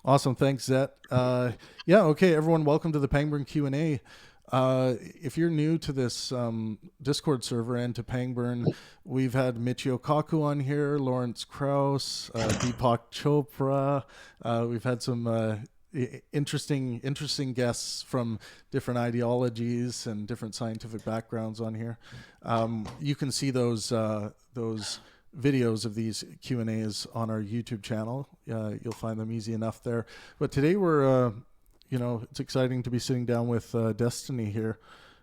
Awesome. Thanks, Zet. Yeah, okay, everyone, welcome to the Pangburn Q&A. If you're new to this Discord server and to Pangburn, we've had Michio Kaku on here, Lawrence Krauss, Deepak Chopra. We've had some interesting guests from different ideologies and different scientific backgrounds on here. You can see those videos of these Q&As on our YouTube channel. You'll find them easy enough there. But today we're it's exciting to be sitting down with Destiny here.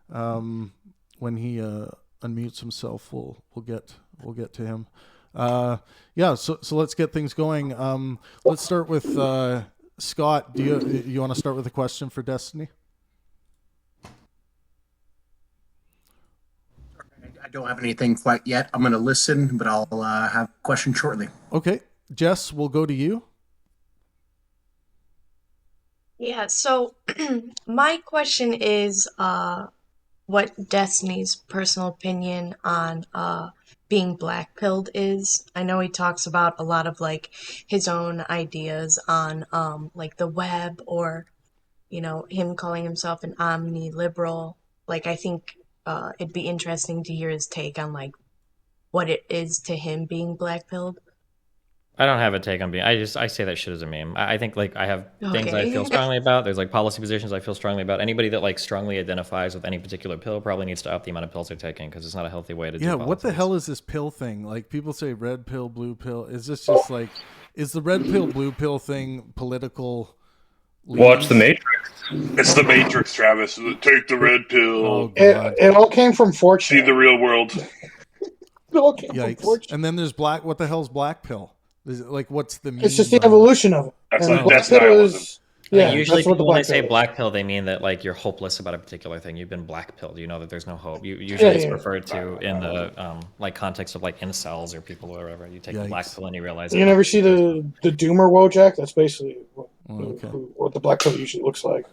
When he unmutes himself, we'll get to him. So let's get things going. Let's start with Scott. Do you want to start with a question for Destiny? I don't have anything quite yet. I'm going to listen, but I'll have a question shortly. Okay, Jess, we'll go to you. Yeah, so my question is what Destiny's personal opinion on being black-pilled is. I know he talks about a lot of like his own ideas on like the web, or him calling himself an omni-liberal. Like, I think it'd be interesting to hear his take on like what it is to him being black-pilled. I don't have a take on being. I say that shit as a meme. I think like I have things I feel strongly about. There's like policy positions I feel strongly about. Anybody that like strongly identifies with any particular pill probably needs to up the amount of pills they're taking, because it's not a healthy way to do politics. What the hell is this pill thing? Like, people say red pill, blue pill. Is this just like, is the red pill, blue pill thing political? Watch The Matrix. It's The Matrix, Travis. Take the red pill. Oh, God. It all came from 4chan. See the real world. It all came from 4chan. And then there's black. What the hell's black pill? Is it like, what's the meaning? It's just the evolution of it. That's nihilism. Yeah, usually people, when they say black pill, they mean that like you're hopeless about a particular thing. You've been black pilled. You know that there's no hope. Usually it's referred to in the like context of like incels or people or whatever. You take the black pill and you realize. You never see the Doomer Wojak? That's basically what the black pill usually looks like.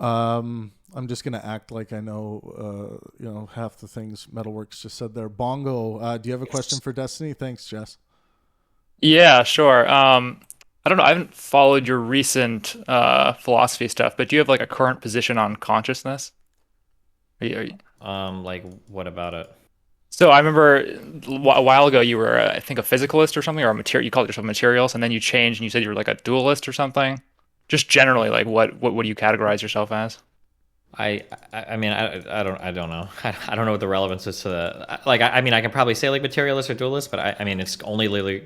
I'm just gonna act like I know half the things Metalworks just said there. Bongo, do you have a question for Destiny? Thanks, Jess. Yeah, sure. I don't know. I haven't followed your recent philosophy stuff, but do you have like a current position on consciousness? Like what about it? So I remember a while ago you were, I think, a physicalist or something, or a material. You called yourself materials, and then you changed and you said you were like a dualist or something. Just generally, like what do you categorize yourself as? I mean, I don't know. I don't know what the relevance is to the, like, I mean, I can probably say like materialist or dualist, but I mean, it's only literally,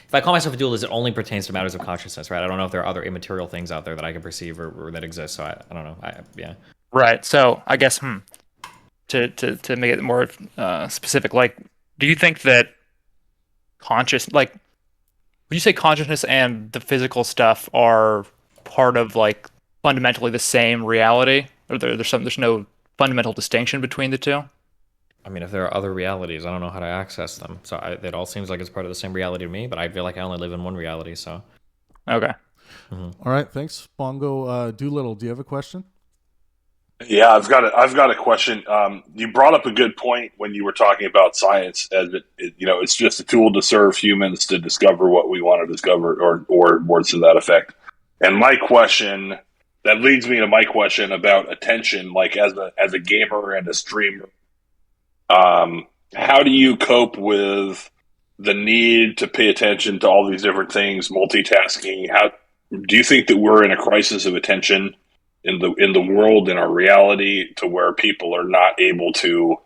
if I call myself a dualist, it only pertains to matters of consciousness, right? I don't know if there are other immaterial things out there that I can perceive or that exist. So I don't know. Yeah. Right. So I guess, to make it more specific, like, do you think that would you say consciousness and the physical stuff are part of like fundamentally the same reality? Or there's no fundamental distinction between the two? I mean, if there are other realities, I don't know how to access them. So it all seems like it's part of the same reality to me, but I feel like I only live in one reality, so. Okay. All right, thanks. Bongo, Doolittle, do you have a question? Yeah, I've got a question. You brought up a good point when you were talking about science, as it's just a tool to serve humans to discover what we want to discover, or words to that effect. And my question, that leads me to my question about attention. Like, as a gamer and a streamer, how do you cope with the need to pay attention to all these different things, multitasking? How do you think that we're in a crisis of attention in the world, in our reality, to where people are not able to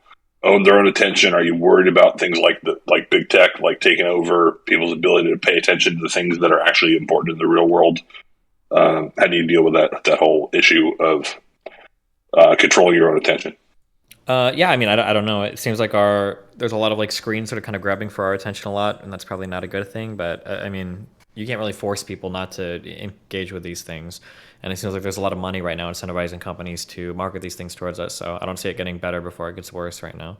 own their own attention? Are you worried about things like big tech, like taking over people's ability to pay attention to the things that are actually important in the real world? How do you deal with that whole issue of controlling your own attention? Yeah, I mean, I don't know. It seems like there's a lot of like screens that are kind of grabbing for our attention a lot, and that's probably not a good thing. But I mean, you can't really force people not to engage with these things. And it seems like there's a lot of money right now incentivizing companies to market these things towards us. So I don't see it getting better before it gets worse right now.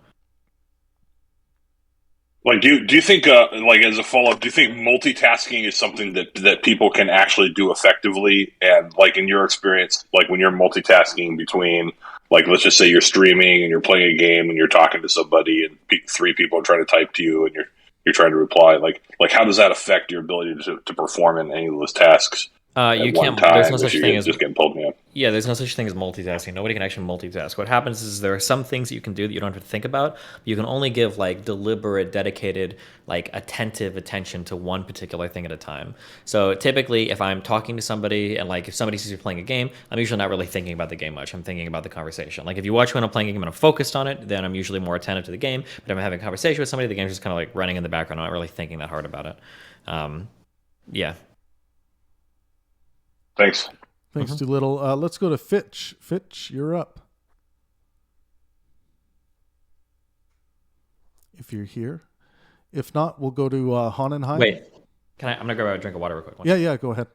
Like, do you think, like, as a follow-up, do you think multitasking is something that people can actually do effectively? And, like, in your experience, like, when you're multitasking between, like, let's just say you're streaming and you're playing a game and you're talking to somebody and three people are trying to type to you and you're trying to reply, like how does that affect your ability to perform in any of those tasks You at one can't. There's no time such if you're thing as just getting pulled in. yeah. There's no such thing as multitasking. Nobody can actually multitask. What happens is there are some things that you can do that you don't have to think about. You can only give like deliberate, dedicated, like attentive attention to one particular thing at a time. So typically, if I'm talking to somebody and like if somebody sees me playing a game, I'm usually not really thinking about the game much. I'm thinking about the conversation. Like if you watch when I'm playing a game and I'm focused on it, then I'm usually more attentive to the game. But if I'm having a conversation with somebody, the game's just kind of like running in the background. I'm not really thinking that hard about it. Yeah. Thanks. Thanks, Doolittle. Let's go to Fitch. Fitch, you're up. If you're here. If not, we'll go to Honenheim. Wait, I'm gonna grab a drink of water real quick. Yeah, go ahead.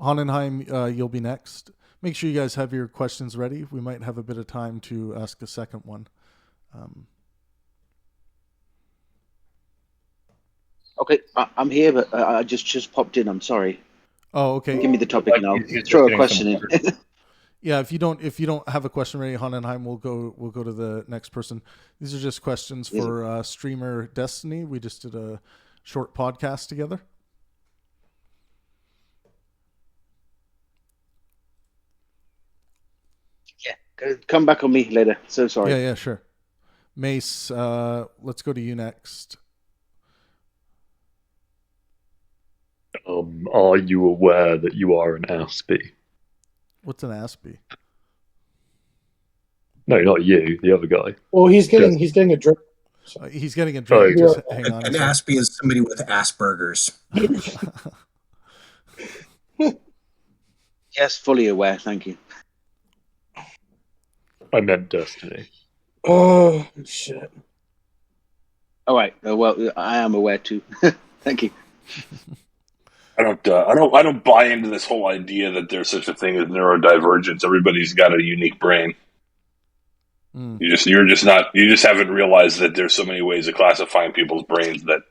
Honenheim, you'll be next. Make sure you guys have your questions ready. We might have a bit of time to ask a second one. Okay, I'm here, but I just popped in. I'm sorry. Oh, okay. Give me the topic and I'll throw a question in. Yeah, if you don't have a question ready, Honenheim, we'll go to the next person. These are just questions for streamer Destiny. We just did a short podcast together. Yeah, come back on me later. So sorry. Yeah, sure. Mace, let's go to you next. Are you aware that you are an Aspie? What's an Aspie? No, not you. The other guy. Well, he's getting a drink. He's getting a drink. Just hang on. An Aspie is somebody with Asperger's. Yes, fully aware. Thank you. I meant Destiny. Oh shit! All right. Well, I am aware too. Thank you. I don't buy into this whole idea that there's such a thing as neurodivergence. Everybody's got a unique brain. You just haven't realized that there's so many ways of classifying people's brains that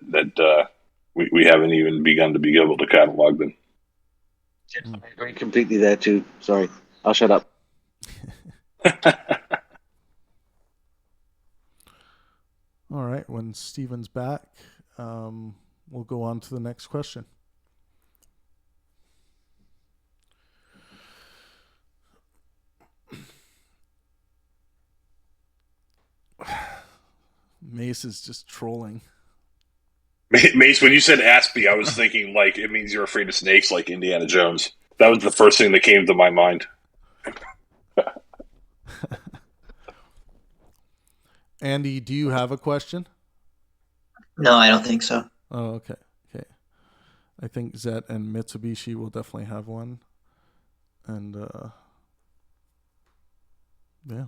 we haven't even begun to be able to catalog them. I agree completely there too. Sorry, I'll shut up. All right. When Steven's back, we'll go on to the next question. Mace is just trolling. Mace, when you said Aspie, I was thinking like it means you're afraid of snakes, like Indiana Jones. That was the first thing that came to my mind. Andy, do you have a question? No, I don't think so. Oh, okay. I think Zet and Mitsubishi will definitely have one. And yeah.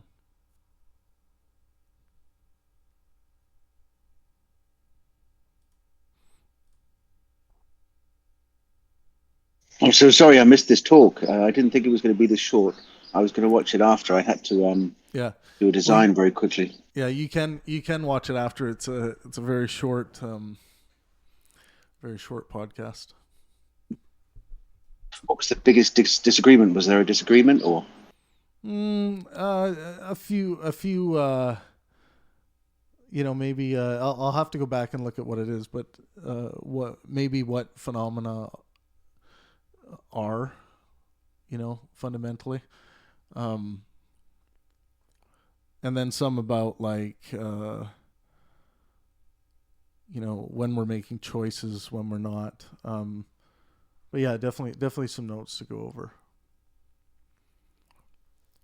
I'm so sorry I missed this talk. I didn't think it was going to be this short. I was going to watch it after. I had to do a design very quickly. Yeah, you can watch it after. It's a very short podcast. What was the biggest disagreement? Was there a disagreement or? A few. Maybe I'll have to go back and look at what it is, but what phenomena are, fundamentally, and then some about like, when we're making choices, when we're not. But yeah, definitely some notes to go over.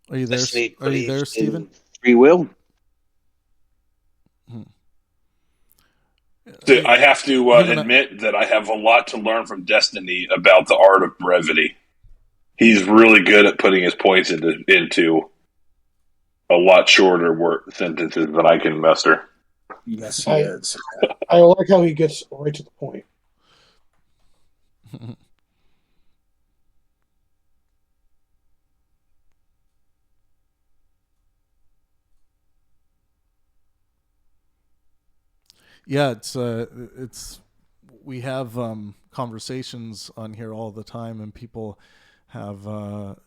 Are you there? Are you there, Stephen? Free will. I have to admit that I have a lot to learn from Destiny about the art of brevity. He's really good at putting his points into a lot shorter sentences than I can muster. Yes, he is. I like how he gets right to the point. Yeah, it's we have conversations on here all the time, and people have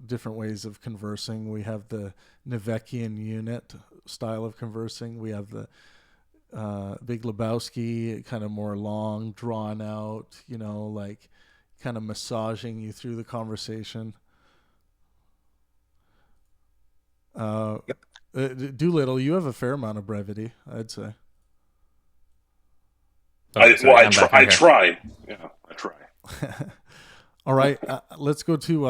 different ways of conversing. We have the Navekian unit style of conversing. We have the Big Lebowski, kind of more long, drawn out, kind of massaging you through the conversation. Doolittle, you have a fair amount of brevity, I'd say. I try. Yeah, I try. All right, let's go to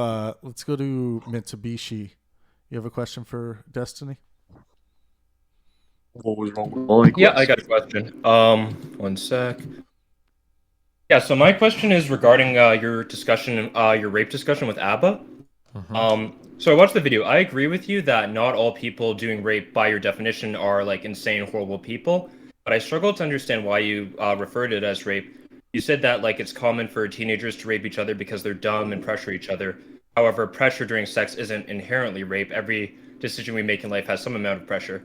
Mitsubishi. You have a question for Destiny? What was wrong with my question? Yeah, I got a question. One sec. Yeah, so my question is regarding your discussion, your rape discussion with ABBA. So I watched the video. I agree with you that not all people doing rape, by your definition, are like insane, horrible people. But I struggle to understand why you refer to it as rape. You said that like it's common for teenagers to rape each other because they're dumb and pressure each other. However, pressure during sex isn't inherently rape. Every decision we make in life has some amount of pressure.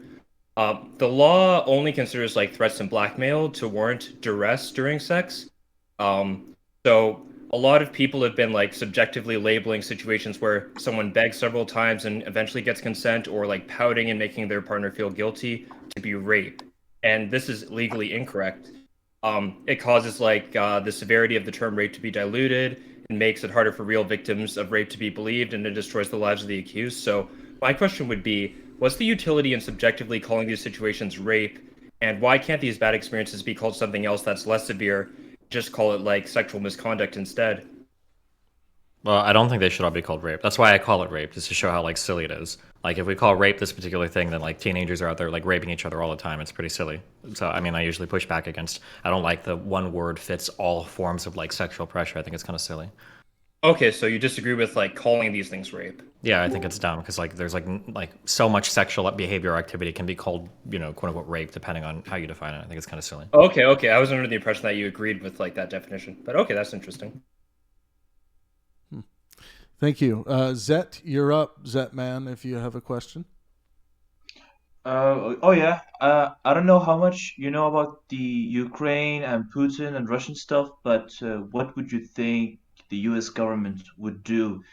The law only considers like threats and blackmail to warrant duress during sex. So a lot of people have been like subjectively labeling situations where someone begs several times and eventually gets consent, or like pouting and making their partner feel guilty, to be rape. And this is legally incorrect. It causes like the severity of the term rape to be diluted, and makes it harder for real victims of rape to be believed, and it destroys the lives of the accused. So my question would be, what's the utility in subjectively calling these situations rape, and why can't these bad experiences be called something else that's less severe? Just call it like sexual misconduct instead. Well, I don't think they should all be called rape. That's why I call it rape, just to show how like silly it is. Like if we call rape this particular thing, then like teenagers are out there like raping each other all the time. It's pretty silly. So I mean, I usually push back against. I don't like the one word fits all forms of like sexual pressure. I think it's kind of silly. Okay, so you disagree with like calling these things rape? Yeah, I think it's dumb because like there's like so much sexual behavior or activity can be called, you know, quote unquote rape depending on how you define it. I think it's kind of silly. Okay. I was under the impression that you agreed with like that definition, but okay, that's interesting. Thank you. Zet, you're up. Zet man, if you have a question. Yeah. I don't know how much you know about the Ukraine and Putin and Russian stuff, but what would you think the U.S. government would do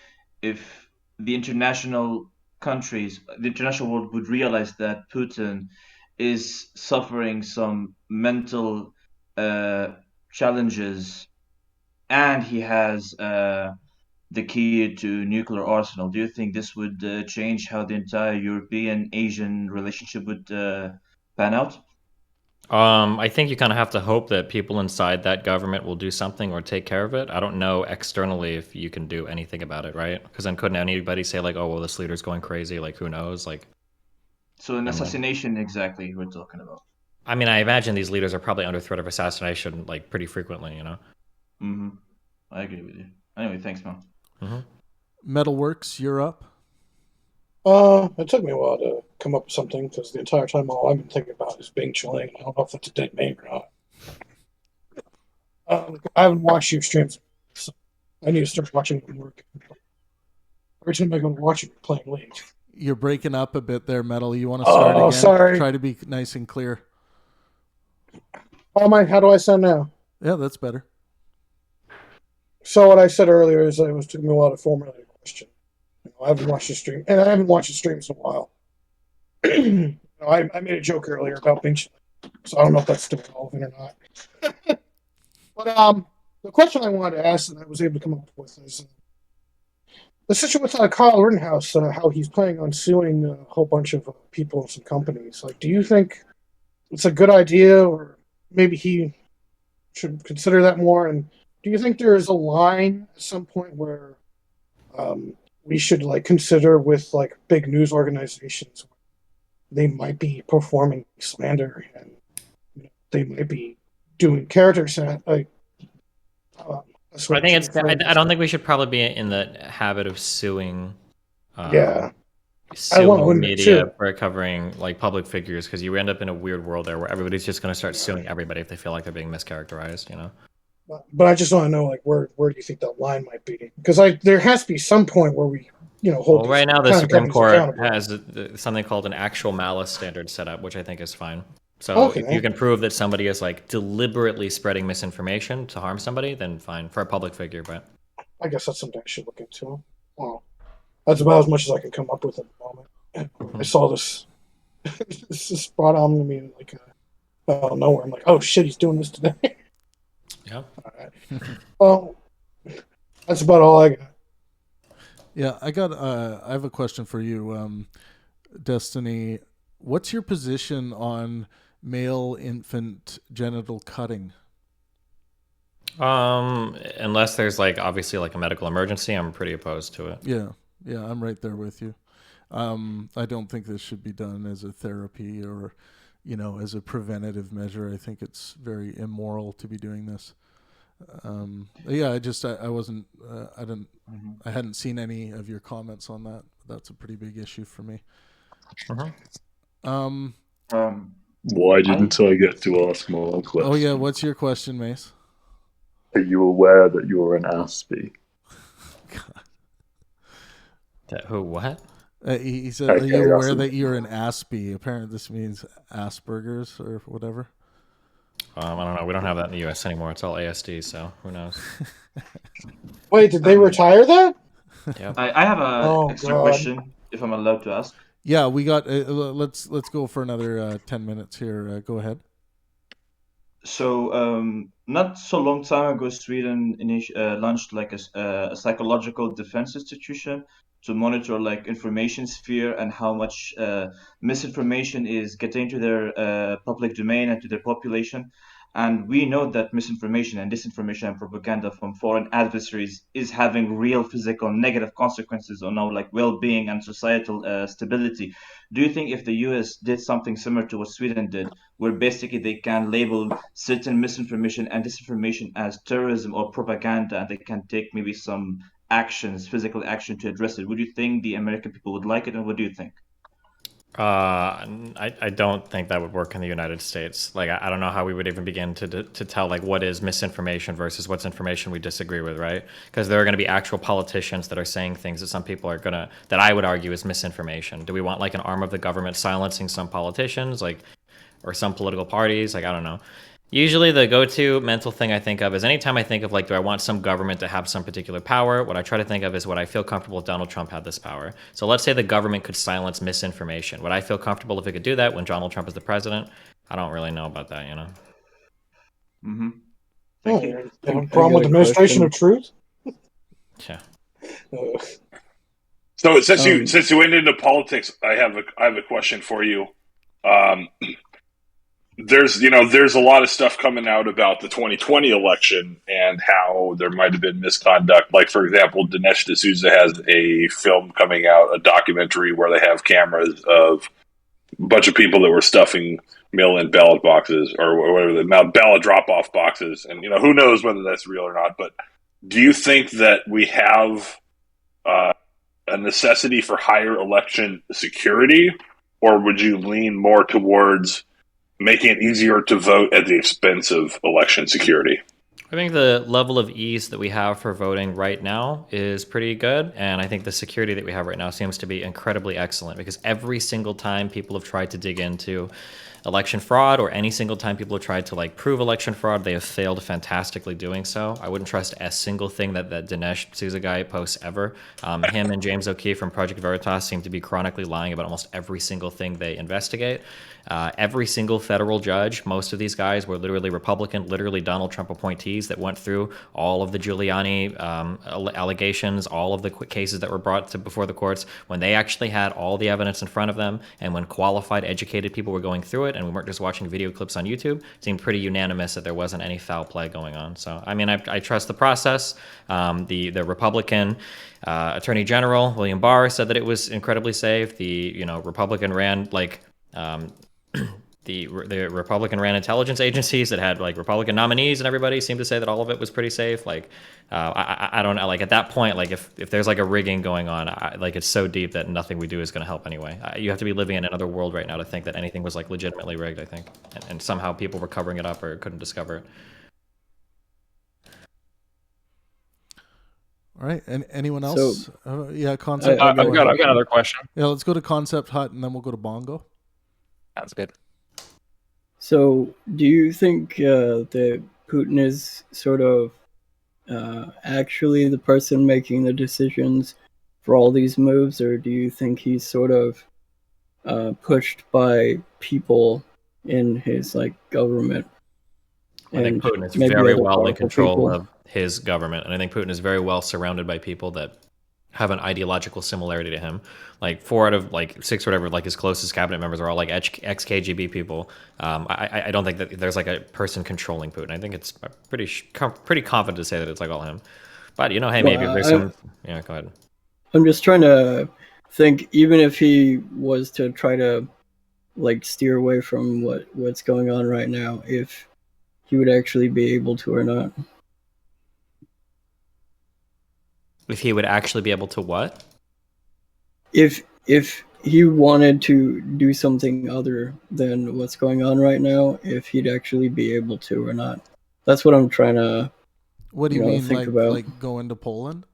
if the international world would realize that Putin is suffering some mental challenges, and he has the key to nuclear arsenal? Do you think this would change how the entire European-Asian relationship would pan out? I think you kind of have to hope that people inside that government will do something or take care of it. I don't know externally if you can do anything about it, right? Because then couldn't anybody say like, oh, well, this leader's going crazy? Like, who knows? Like, so an assassination, exactly, we're talking about. I mean, I imagine these leaders are probably under threat of assassination like pretty frequently, you know? Mm-hmm. I agree with you. Anyway, thanks, man. Metalworks, you're up. It took me a while to come up with something because the entire time all I've been thinking about is Bing Chilling. I don't know if that's a dead name or not. I haven't watched your streams, so I need to start watching them work. Every time I go to watch it, you're playing League. You're breaking up a bit there, Metal. You want to start again? Sorry. Try to be nice and clear. How do I sound now? Yeah, that's better. So what I said earlier is that it was taking me a while to formulate a question. I haven't watched the stream, and I haven't watched the streams in a while. I made a joke earlier about Bing Chilling, so I don't know if that's still relevant or not. But the question I wanted to ask that I was able to come up with is the situation with Kyle Rittenhouse, how he's planning on suing a whole bunch of people and some companies. Like, do you think it's a good idea, or maybe he should consider that more? And do you think there is a line at some point where we should like consider with like big news organizations, they might be performing slander and they might be doing character set like? I think it's. I don't think we should probably be in the habit of suing. Suing media for covering like public figures, because you end up in a weird world there where everybody's just going to start suing everybody if they feel like they're being mischaracterized, you know. But I just want to know, like, where do you think that line might be? Because there has to be some point where we, hold. Well, right now the Supreme Court has something called an actual malice standard set up, which I think is fine. So if you can prove that somebody is like deliberately spreading misinformation to harm somebody, then fine for a public figure. But I guess that's something I should look into. Well, that's about as much as I can come up with at the moment. I saw this. This is brought on to me like out of nowhere. I'm like, oh shit, he's doing this today. Yeah. All right. Well, That's about all I got. Yeah, I have a question for you, Destiny. What's your position on male infant genital cutting? Unless there's like obviously like a medical emergency, I'm pretty opposed to it. Yeah, I'm right there with you. I don't think this should be done as a therapy or, as a preventative measure. I think it's very immoral to be doing this. I wasn't, I hadn't seen any of your comments on that. That's a pretty big issue for me. Why didn't I get to ask my question? Oh yeah, what's your question, Mace? Are you aware that you're an Aspie? Who? What? He said, "Are you aware that you're an Aspie?" Apparently, this means Asperger's or whatever. I don't know. We don't have that in the U.S. anymore. It's all ASD, so who knows? Wait, did they retire that? Yeah. I have a extra question, if I'm allowed to ask. Yeah, we got. Let's go for another 10 minutes here. Go ahead. So, not so long time ago, Sweden launched like a psychological defense institution to monitor like information sphere and how much misinformation is getting to their public domain and to their population. And we know that misinformation and disinformation and propaganda from foreign adversaries is having real physical negative consequences on our like well-being and societal stability. Do you think if the US did something similar to what Sweden did, where basically they can label certain misinformation and disinformation as terrorism or propaganda, and they can take maybe some actions, physical action to address it, would you think the American people would like it, and what do you think? I don't think that would work in the United States. Like, I don't know how we would even begin to tell like what is misinformation versus what's information we disagree with, right? Because there are going to be actual politicians that are saying things that some people are gonna, that I would argue is misinformation. Do we want like an arm of the government silencing some politicians, like, or some political parties? Like, I don't know. Usually the go-to mental thing I think of is anytime I think of like, do I want some government to have some particular power? What I try to think of is would I feel comfortable if Donald Trump had this power? So let's say the government could silence misinformation. Would I feel comfortable if it could do that when Donald Trump is the president? I don't really know about that, Mm-hmm. Thank you. Have a problem with administration of truth? Yeah. So since you went into politics, I have a question for you. There's a lot of stuff coming out about the 2020 election and how there might have been misconduct. Like, for example, Dinesh D'Souza has a film coming out, a documentary where they have cameras of a bunch of people that were stuffing mail-in ballot boxes or whatever the ballot drop-off boxes, and who knows whether that's real or not. But do you think that we have a necessity for higher election security, or would you lean more towards making it easier to vote at the expense of election security? I think the level of ease that we have for voting right now is pretty good, and I think the security that we have right now seems to be incredibly excellent, because every single time people have tried to dig into election fraud, or any single time people have tried to like prove election fraud, they have failed fantastically doing so. I wouldn't trust a single thing that Dinesh D'Souza guy posts ever. Him and James O'Keefe from Project Veritas seem to be chronically lying about almost every single thing they investigate. Every single federal judge, most of these guys were literally Republican, literally Donald Trump appointees that went through all of the Giuliani allegations, all of the cases that were brought to before the courts, when they actually had all the evidence in front of them, and when qualified, educated people were going through it, and we weren't just watching video clips on YouTube, it seemed pretty unanimous that there wasn't any foul play going on. So, I mean, I trust the process. The Republican Attorney General, William Barr, said that it was incredibly safe. The Republican ran the Republican ran intelligence agencies that had like Republican nominees, and everybody seemed to say that all of it was pretty safe. Like, I don't know. Like at that point, like if there's like a rigging going on, like it's so deep that nothing we do is going to help anyway. You have to be living in another world right now to think that anything was like legitimately rigged. I think, and somehow people were covering it up or couldn't discover it. All right, and anyone else? So, Concept. I've got another question. Yeah, let's go to Concept Hut, and then we'll go to Bongo. Sounds good. So, do you think that Putin is sort of actually the person making the decisions for all these moves, or do you think he's sort of pushed by people in his like government? I think Putin is very well in control of his government, and I think Putin is very well surrounded by people that have an ideological similarity to him. Like 4 out of like 6 or whatever, like his closest cabinet members are all like ex-KGB people. I don't think that there's like a person controlling Putin. I think it's pretty confident to say that it's like all him. But you know, hey, maybe there's some. Yeah, go ahead. I'm just trying to think, even if he was to try to like steer away from what's going on right now, if he would actually be able to or not. If he would actually be able to what? If he wanted to do something other than what's going on right now, if he'd actually be able to or not. That's what I'm trying to. What do you mean, think about. like go into Poland?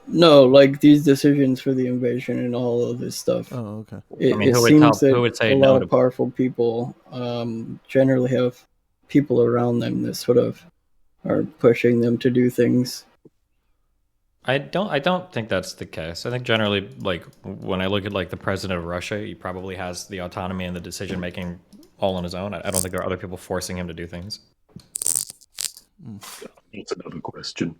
No, like these decisions for the invasion and all of this stuff. Oh, okay. It seems that a lot of powerful people generally have people around them that sort of are pushing them to do things. I don't think that's the case. I think generally, like when I look at like the president of Russia, he probably has the autonomy and the decision making all on his own. I don't think there are other people forcing him to do things. That's another question.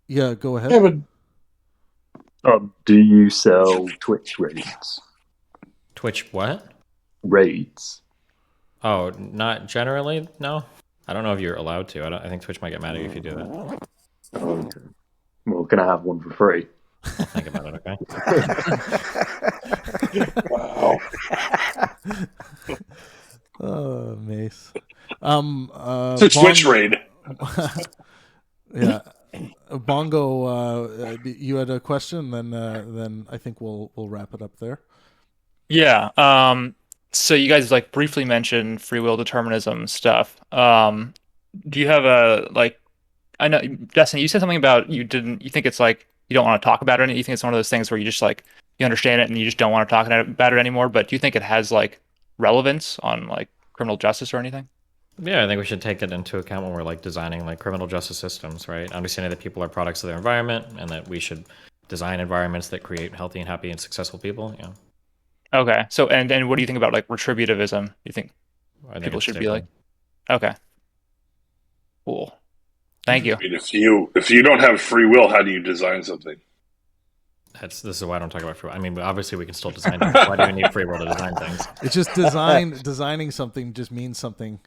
Yeah, go ahead. Yeah, but do you sell Twitch raids? Twitch what? Raids. Oh, not generally. No, I don't know if you're allowed to. I think Twitch might get mad at you if you do that. Okay. Well, can I have one for free? I'll think about it. Okay. Wow. Oh, Mace. It's a Twitch raid. Yeah. Bongo, you had a question, then I think we'll wrap it up there. Yeah. So you guys like briefly mentioned free will determinism stuff. Do you have a like? I know, Destiny, you said something about you think it's like you don't want to talk about it. You think it's one of those things where you just like you understand it and you just don't want to talk about it anymore. But do you think it has like relevance on like criminal justice or anything? Yeah, I think we should take it into account when we're like designing like criminal justice systems, right? Understanding that people are products of their environment and that we should design environments that create healthy and happy and successful people. Yeah. Okay. So and what do you think about like retributivism? You think people should be like? Okay. Cool. Thank you. I mean, if you don't have free will, how do you design something? This is why I don't talk about free will. I mean, obviously we can still design things. Why do we need free will to design things? It's just designing something just means something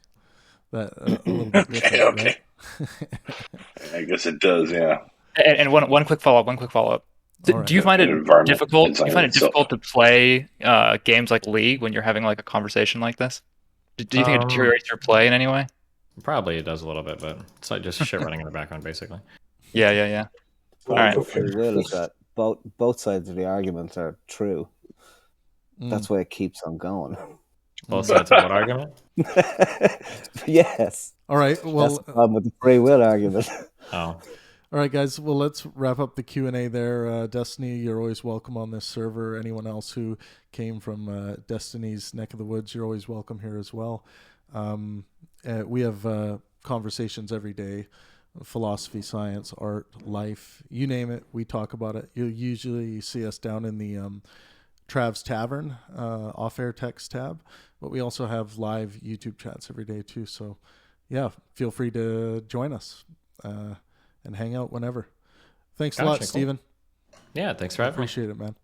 that a little bit different, okay. Right? I guess it does, yeah. And one quick follow up. Do you find it difficult? Do you find it difficult to play games like League when you're having like a conversation like this? Do you think it deteriorates your play in any way? Probably it does a little bit, but it's like just shit running in the background, basically. Yeah. All right. Free will is that both sides of the argument are true. That's why it keeps on going. Both sides of what argument? Yes. All right. Well, that's the problem with the free will argument. Oh. All right, guys. Well, let's wrap up the Q&A there. Destiny, you're always welcome on this server. Anyone else who came from Destiny's neck of the woods, you're always welcome here as well. We have conversations every day. Philosophy, science, art, life, you name it, we talk about it. You'll usually see us down in the Trav's Tavern off-air text tab, but we also have live YouTube chats every day too. So yeah, feel free to join us and hang out whenever. Thanks a lot, cool. Stephen. Yeah, thanks for having me. Appreciate it, man.